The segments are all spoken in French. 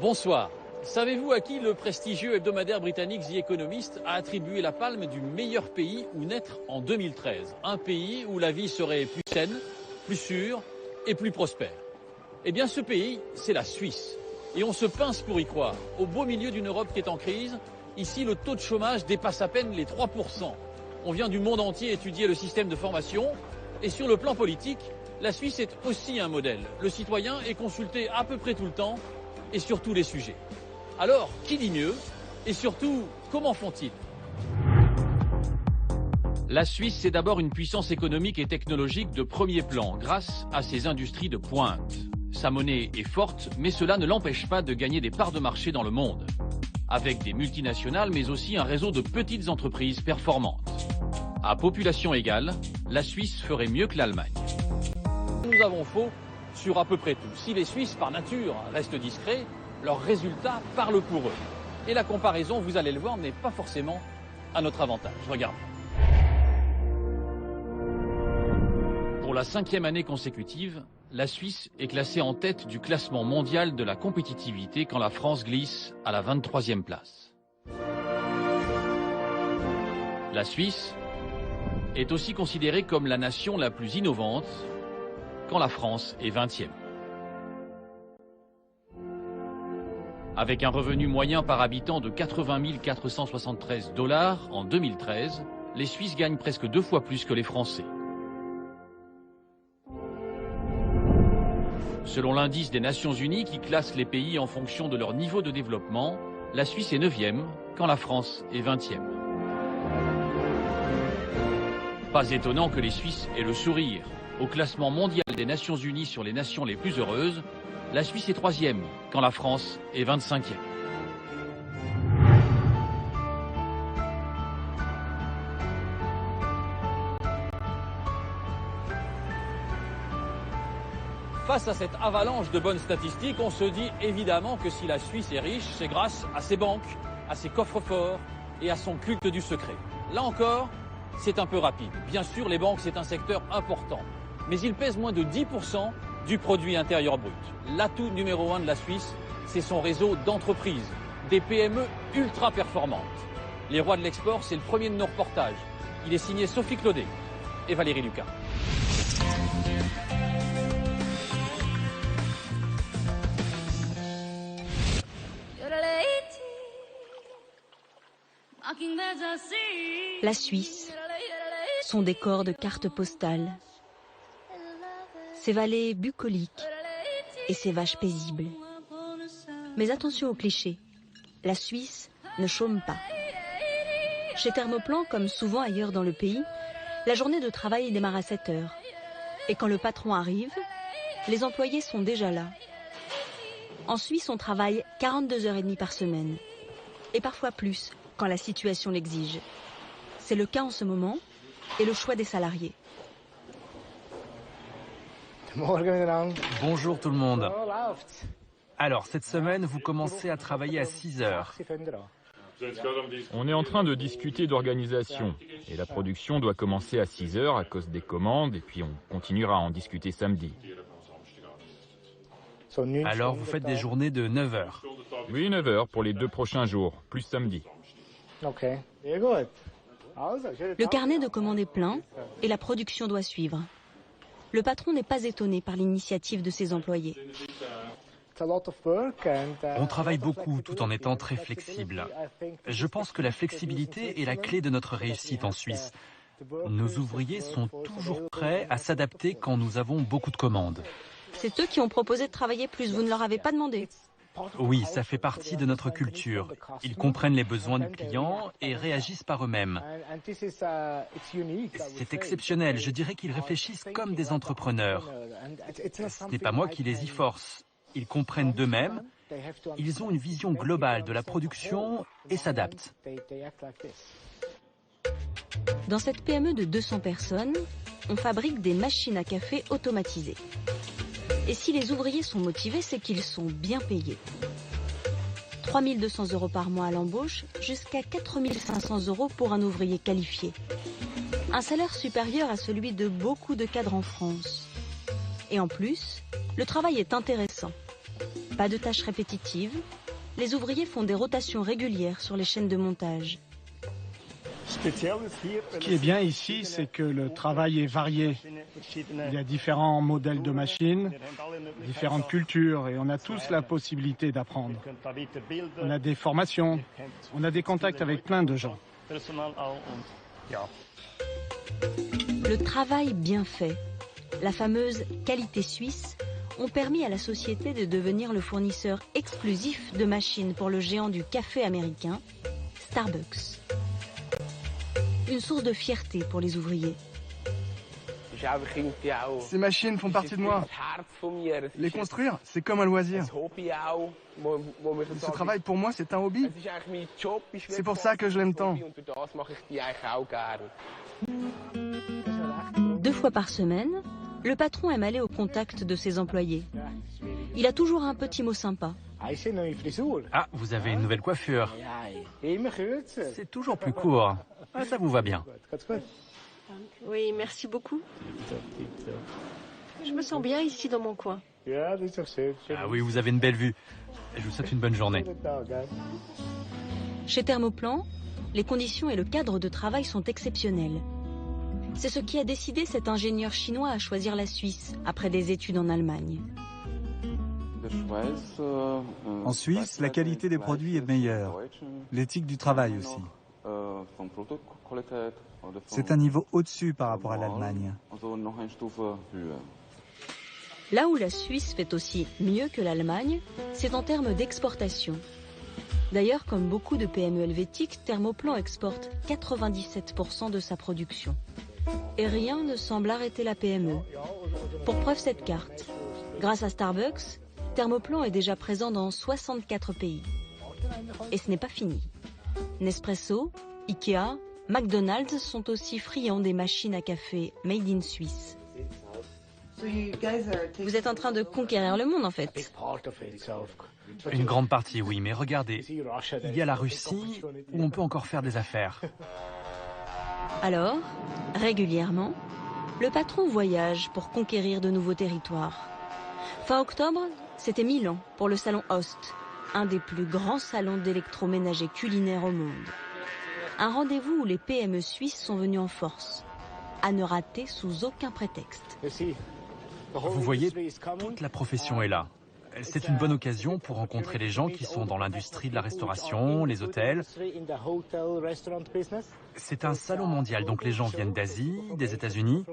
Bonsoir. Savez-vous à qui le prestigieux hebdomadaire britannique The Economist a attribué la palme du meilleur pays où naître en 2013? Un pays où la vie serait plus saine, plus sûre et plus prospère. Eh bien ce pays, c'est la Suisse. Et on se pince pour y croire. Au beau milieu d'une Europe qui est en crise, ici le taux de chômage dépasse à peine les 3%. On vient du monde entier étudier le système de formation. Et sur le plan politique, la Suisse est aussi un modèle. Le citoyen est consulté à peu près tout le temps et sur tous les sujets. Alors, qui dit mieux? Et surtout, comment font-ils? La Suisse, c'est d'abord une puissance économique et technologique de premier plan, grâce à ses industries de pointe. Sa monnaie est forte, mais cela ne l'empêche pas de gagner des parts de marché dans le monde. Avec des multinationales, mais aussi un réseau de petites entreprises performantes. À population égale, la Suisse ferait mieux que l'Allemagne. Nous avons faux sur à peu près tout. Si les Suisses, par nature, restent discrets, leurs résultats parlent pour eux. Et la comparaison, vous allez le voir, n'est pas forcément à notre avantage. Regarde. Pour la 5e année consécutive, la Suisse est classée en tête du classement mondial de la compétitivité quand la France glisse à la 23e place. La Suisse est aussi considérée comme la nation la plus innovante quand la France est 20e. Avec un revenu moyen par habitant de 80 473 $ en 2013, les Suisses gagnent presque 2 fois plus que les Français. Selon l'indice des Nations Unies qui classe les pays en fonction de leur niveau de développement, la Suisse est 9e quand la France est 20e. Pas étonnant que les Suisses aient le sourire. Au classement mondial des Nations Unies sur les nations les plus heureuses, la Suisse est 3e, quand la France est 25e. Face à cette avalanche de bonnes statistiques, on se dit évidemment que si la Suisse est riche, c'est grâce à ses banques, à ses coffres forts et à son culte du secret. Là encore, c'est un peu rapide. Bien sûr, les banques, c'est un secteur important, mais il pèse moins de 10% du produit intérieur brut. L'atout numéro 1 de la Suisse, c'est son réseau d'entreprises, des PME ultra performantes. Les rois de l'export, c'est le premier de nos reportages. Il est signé Sophie Claudet et Valérie Lucas. La Suisse, son décor de cartes postales, ses vallées bucoliques et ses vaches paisibles. Mais attention aux clichés, la Suisse ne chôme pas. Chez Thermoplan, comme souvent ailleurs dans le pays, la journée de travail démarre à 7 heures. Et quand le patron arrive, les employés sont déjà là. En Suisse, on travaille 42h30 par semaine. Et parfois plus, quand la situation l'exige. C'est le cas en ce moment, et le choix des salariés. Bonjour tout le monde. Alors, cette semaine, vous commencez à travailler à 6 heures. On est en train de discuter d'organisation. Et la production doit commencer à 6 heures à cause des commandes, et puis on continuera à en discuter samedi. Alors, vous faites des journées de 9 heures. Oui, 9 heures pour les 2 prochains jours, plus samedi. Le carnet de commandes est plein et la production doit suivre. Le patron n'est pas étonné par l'initiative de ses employés. On travaille beaucoup tout en étant très flexible. Je pense que la flexibilité est la clé de notre réussite en Suisse. Nos ouvriers sont toujours prêts à s'adapter quand nous avons beaucoup de commandes. C'est eux qui ont proposé de travailler plus, vous ne leur avez pas demandé? Oui, ça fait partie de notre culture. Ils comprennent les besoins du client et réagissent par eux-mêmes. C'est exceptionnel, je dirais qu'ils réfléchissent comme des entrepreneurs. Ce n'est pas moi qui les y force. Ils comprennent d'eux-mêmes, ils ont une vision globale de la production et s'adaptent. Dans cette PME de 200 personnes, on fabrique des machines à café automatisées. Et si les ouvriers sont motivés, c'est qu'ils sont bien payés. 3 200 € par mois à l'embauche, jusqu'à 4 500 € pour un ouvrier qualifié. Un salaire supérieur à celui de beaucoup de cadres en France. Et en plus, le travail est intéressant. Pas de tâches répétitives, les ouvriers font des rotations régulières sur les chaînes de montage. Ce qui est bien ici, c'est que le travail est varié. Il y a différents modèles de machines, différentes cultures, et on a tous la possibilité d'apprendre. On a des formations, on a des contacts avec plein de gens. Le travail bien fait, la fameuse qualité suisse, ont permis à la société de devenir le fournisseur exclusif de machines pour le géant du café américain, Starbucks. Une source de fierté pour les ouvriers. Ces machines font partie de moi. Les construire, c'est comme un loisir. Ce travail, pour moi, c'est un hobby. C'est pour ça que je l'aime tant. 2 fois par semaine, le patron aime aller au contact de ses employés. Il a toujours un petit mot sympa. Ah, vous avez une nouvelle coiffure. C'est toujours plus court. Ah, ça vous va bien. Oui, merci beaucoup. Je me sens bien ici dans mon coin. Ah oui, vous avez une belle vue. Je vous souhaite une bonne journée. Chez Thermoplan, les conditions et le cadre de travail sont exceptionnels. C'est ce qui a décidé cet ingénieur chinois à choisir la Suisse après des études en Allemagne. En Suisse, la qualité des produits est meilleure. L'éthique du travail aussi. C'est un niveau au-dessus par rapport à l'Allemagne. Là où la Suisse fait aussi mieux que l'Allemagne, c'est en termes d'exportation. D'ailleurs, comme beaucoup de PME helvétiques, Thermoplan exporte 97% de sa production. Et rien ne semble arrêter la PME. Pour preuve cette carte, grâce à Starbucks, Thermoplan est déjà présent dans 64 pays. Et ce n'est pas fini. Nespresso, Ikea, McDonald's sont aussi friands des machines à café made in Suisse. Vous êtes en train de conquérir le monde en fait. Une grande partie, oui, mais regardez, il y a la Russie où on peut encore faire des affaires. Alors, régulièrement, le patron voyage pour conquérir de nouveaux territoires. Fin octobre, c'était Milan pour le salon Host, un des plus grands salons d'électroménager culinaire au monde. Un rendez-vous où les PME suisses sont venues en force, à ne rater sous aucun prétexte. Vous voyez, toute la profession est là. C'est une bonne occasion pour rencontrer les gens qui sont dans l'industrie de la restauration, les hôtels. C'est un salon mondial, donc les gens viennent d'Asie, des États-Unis.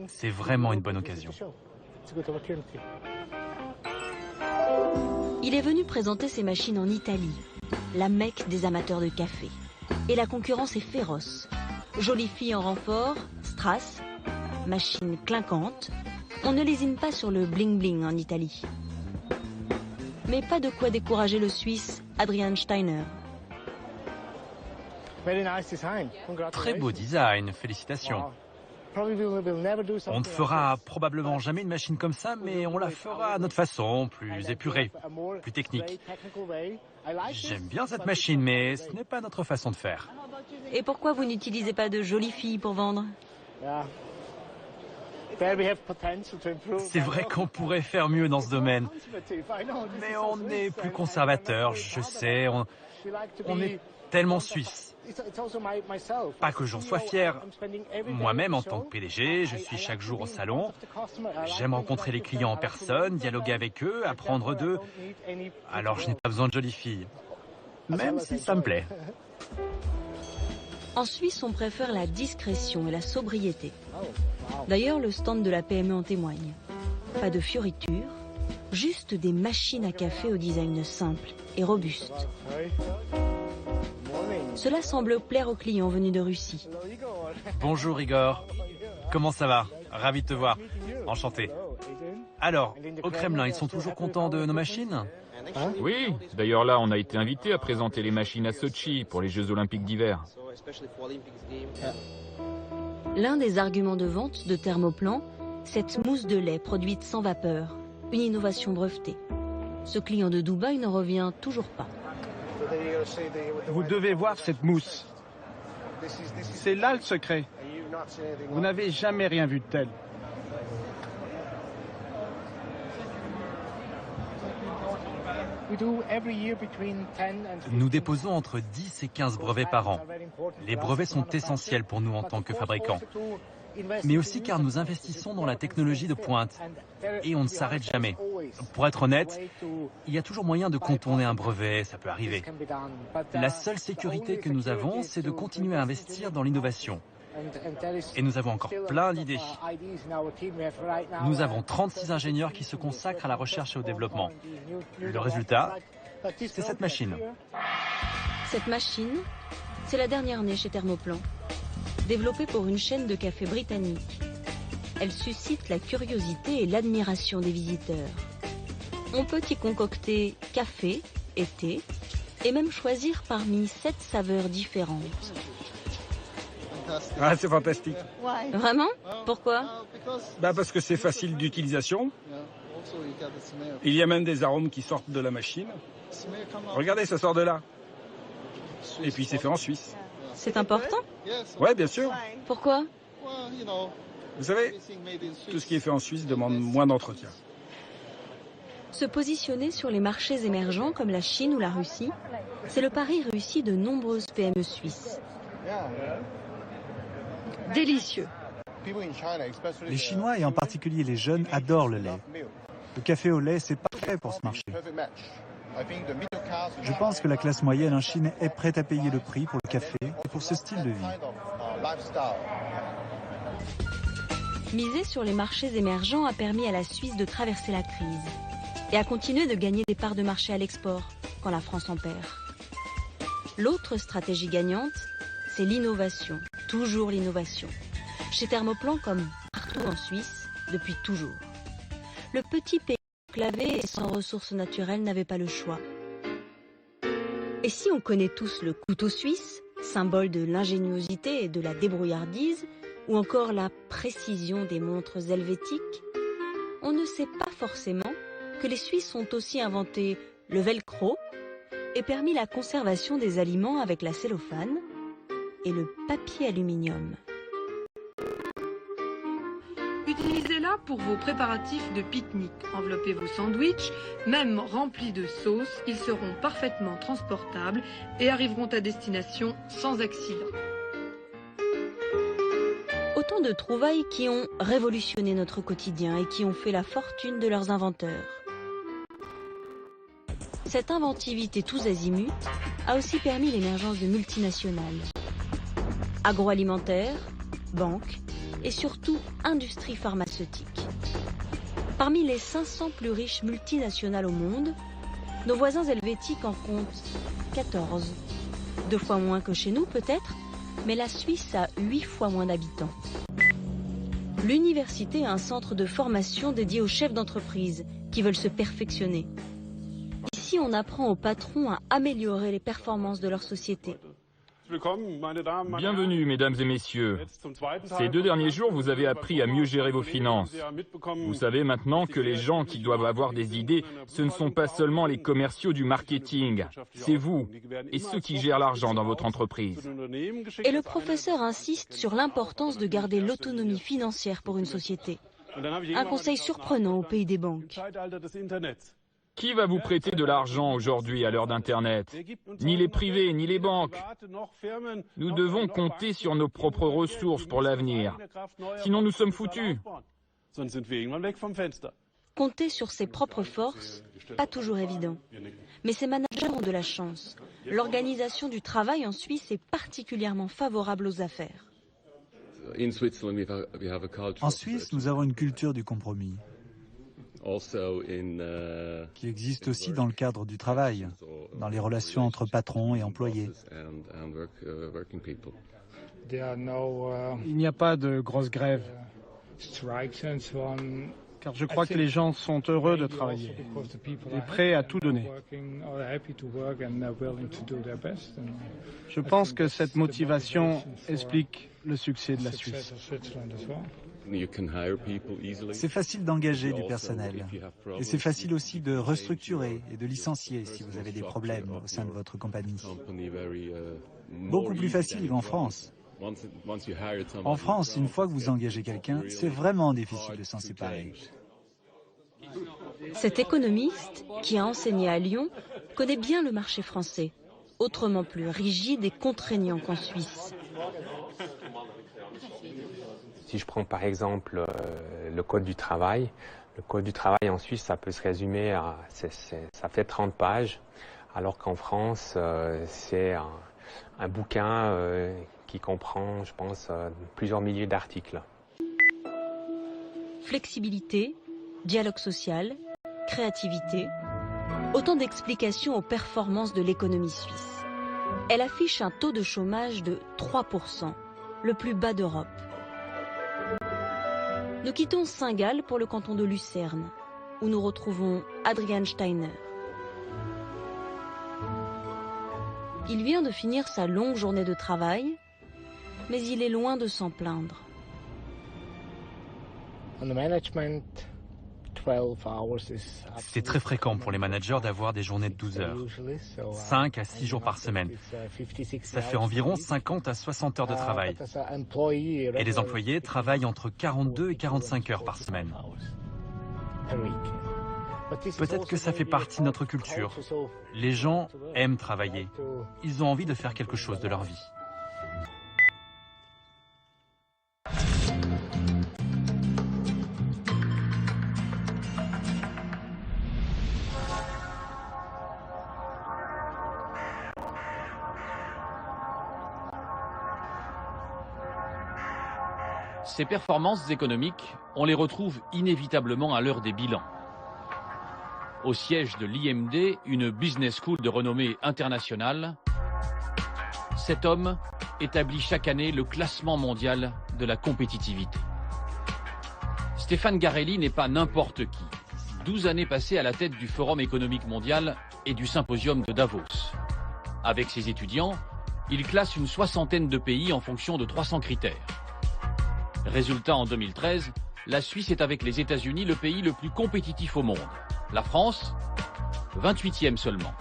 C'est vraiment une bonne occasion. Il est venu présenter ses machines en Italie, la Mecque des amateurs de café. Et la concurrence est féroce. Jolies filles en renfort, strass, machines clinquantes. On ne lésine pas sur le bling-bling en Italie. Mais pas de quoi décourager le Suisse Adrian Steiner. Très beau design, félicitations. On ne fera probablement jamais une machine comme ça, mais on la fera à notre façon, plus épurée, plus technique. J'aime bien cette machine, mais ce n'est pas notre façon de faire. Et pourquoi vous n'utilisez pas de jolies filles pour vendre? C'est vrai qu'on pourrait faire mieux dans ce domaine. Mais on est plus conservateur, je sais, on est tellement suisse. Pas que j'en sois fier. Moi-même, en tant que PDG, je suis chaque jour au salon. J'aime rencontrer les clients en personne, dialoguer avec eux, apprendre d'eux. Alors je n'ai pas besoin de jolies filles. Même si ça me plaît. En Suisse, on préfère la discrétion et la sobriété. D'ailleurs, le stand de la PME en témoigne. Pas de fioritures, juste des machines à café au design simple et robuste. Cela semble plaire aux clients venus de Russie. Bonjour Igor, comment ça va? Ravi de te voir, enchanté. Alors, au Kremlin, ils sont toujours contents de nos machines? Oui, d'ailleurs là, on a été invité à présenter les machines à Sochi pour les Jeux Olympiques d'hiver. L'un des arguments de vente de Thermoplan, cette mousse de lait produite sans vapeur, une innovation brevetée. Ce client de Dubaï ne revient toujours pas. Vous devez voir cette mousse. C'est là le secret. Vous n'avez jamais rien vu de tel. Nous déposons entre 10 et 15 brevets par an. Les brevets sont essentiels pour nous en tant que fabricants, mais aussi car nous investissons dans la technologie de pointe et on ne s'arrête jamais. Pour être honnête, il y a toujours moyen de contourner un brevet, ça peut arriver. La seule sécurité que nous avons, c'est de continuer à investir dans l'innovation. Et nous avons encore plein d'idées. Nous avons 36 ingénieurs qui se consacrent à la recherche et au développement. Le résultat, c'est cette machine. Cette machine, c'est la dernière née chez Thermoplan. Développée pour une chaîne de café britannique. Elle suscite la curiosité et l'admiration des visiteurs. On peut y concocter café et thé, et même choisir parmi 7 saveurs différentes. Ah, c'est fantastique. Vraiment? Pourquoi? Parce que c'est facile d'utilisation. Il y a même des arômes qui sortent de la machine. Regardez, ça sort de là. Et puis c'est fait en Suisse. C'est important? Ouais, bien sûr. Pourquoi? Vous savez, tout ce qui est fait en Suisse demande moins d'entretien. Se positionner sur les marchés émergents comme la Chine ou la Russie, c'est le pari réussi de nombreuses PME suisses. Délicieux. Les Chinois et en particulier les jeunes adorent le lait. Le café au lait, c'est parfait pour ce marché. Je pense que la classe moyenne en Chine est prête à payer le prix pour le café et pour ce style de vie. Miser sur les marchés émergents a permis à la Suisse de traverser la crise et à continuer de gagner des parts de marché à l'export quand la France en perd. L'autre stratégie gagnante, c'est l'innovation, toujours l'innovation. Chez Thermoplan comme partout en Suisse, depuis toujours. Le petit pays enclavé et sans ressources naturelles n'avait pas le choix. Et si on connaît tous le couteau suisse, symbole de l'ingéniosité et de la débrouillardise, ou encore la précision des montres helvétiques, on ne sait pas forcément que les Suisses ont aussi inventé le velcro et permis la conservation des aliments avec la cellophane et le papier aluminium. Utilisez-la pour vos préparatifs de pique-nique. Enveloppez vos sandwichs, même remplis de sauce, ils seront parfaitement transportables et arriveront à destination sans accident. Autant de trouvailles qui ont révolutionné notre quotidien et qui ont fait la fortune de leurs inventeurs. Cette inventivité tous azimuts a aussi permis l'émergence de multinationales. Agroalimentaires, banques et surtout industrie pharmaceutique. Parmi les 500 plus riches multinationales au monde, nos voisins helvétiques en comptent 14. 2 fois moins que chez nous peut-être, mais la Suisse a 8 fois moins d'habitants. L'université est un centre de formation dédié aux chefs d'entreprise qui veulent se perfectionner. Ici, on apprend aux patrons à améliorer les performances de leur société. Bienvenue, mesdames et messieurs. Ces 2 derniers jours, vous avez appris à mieux gérer vos finances. Vous savez maintenant que les gens qui doivent avoir des idées, ce ne sont pas seulement les commerciaux du marketing, c'est vous et ceux qui gèrent l'argent dans votre entreprise. Et le professeur insiste sur l'importance de garder l'autonomie financière pour une société. Un conseil surprenant au pays des banques. Qui va vous prêter de l'argent aujourd'hui à l'heure d'Internet? Ni les privés, ni les banques. Nous devons compter sur nos propres ressources pour l'avenir. Sinon, nous sommes foutus. Compter sur ses propres forces, pas toujours évident. Mais ces managers ont de la chance. L'organisation du travail en Suisse est particulièrement favorable aux affaires. En Suisse, nous avons une culture du compromis, qui existe aussi dans le cadre du travail, dans les relations entre patrons et employés. Il n'y a pas de grosses grèves, car je crois que les gens sont heureux de travailler et prêts à tout donner. Je pense que cette motivation explique le succès de la Suisse. C'est facile d'engager du personnel et c'est facile aussi de restructurer et de licencier si vous avez des problèmes au sein de votre compagnie. Beaucoup plus facile qu'en France. En France, une fois que vous engagez quelqu'un, c'est vraiment difficile de s'en séparer. Cet économiste, qui a enseigné à Lyon, connaît bien le marché français, autrement plus rigide et contraignant qu'en Suisse. Si je prends par exemple le Code du travail, en Suisse, ça peut se résumer à, ça fait 30 pages, alors qu'en France, c'est un bouquin qui comprend, je pense, plusieurs milliers d'articles. Flexibilité, dialogue social, créativité, autant d'explications aux performances de l'économie suisse. Elle affiche un taux de chômage de 3%, le plus bas d'Europe. Nous quittons Saint-Gall pour le canton de Lucerne, où nous retrouvons Adrian Steiner. Il vient de finir sa longue journée de travail, mais il est loin de s'en plaindre. C'est très fréquent pour les managers d'avoir des journées de 12 heures, 5 à 6 jours par semaine. Ça fait environ 50 à 60 heures de travail. Et les employés travaillent entre 42 et 45 heures par semaine. Peut-être que ça fait partie de notre culture. Les gens aiment travailler. Ils ont envie de faire quelque chose de leur vie. Ces performances économiques, on les retrouve inévitablement à l'heure des bilans. Au siège de l'IMD, une business school de renommée internationale, cet homme établit chaque année le classement mondial de la compétitivité. Stéphane Garelli n'est pas n'importe qui. 12 années passées à la tête du Forum économique mondial et du Symposium de Davos. Avec ses étudiants, il classe une soixantaine de pays en fonction de 300 critères. Résultat en 2013, la Suisse est avec les États-Unis le pays le plus compétitif au monde. La France, 28e seulement.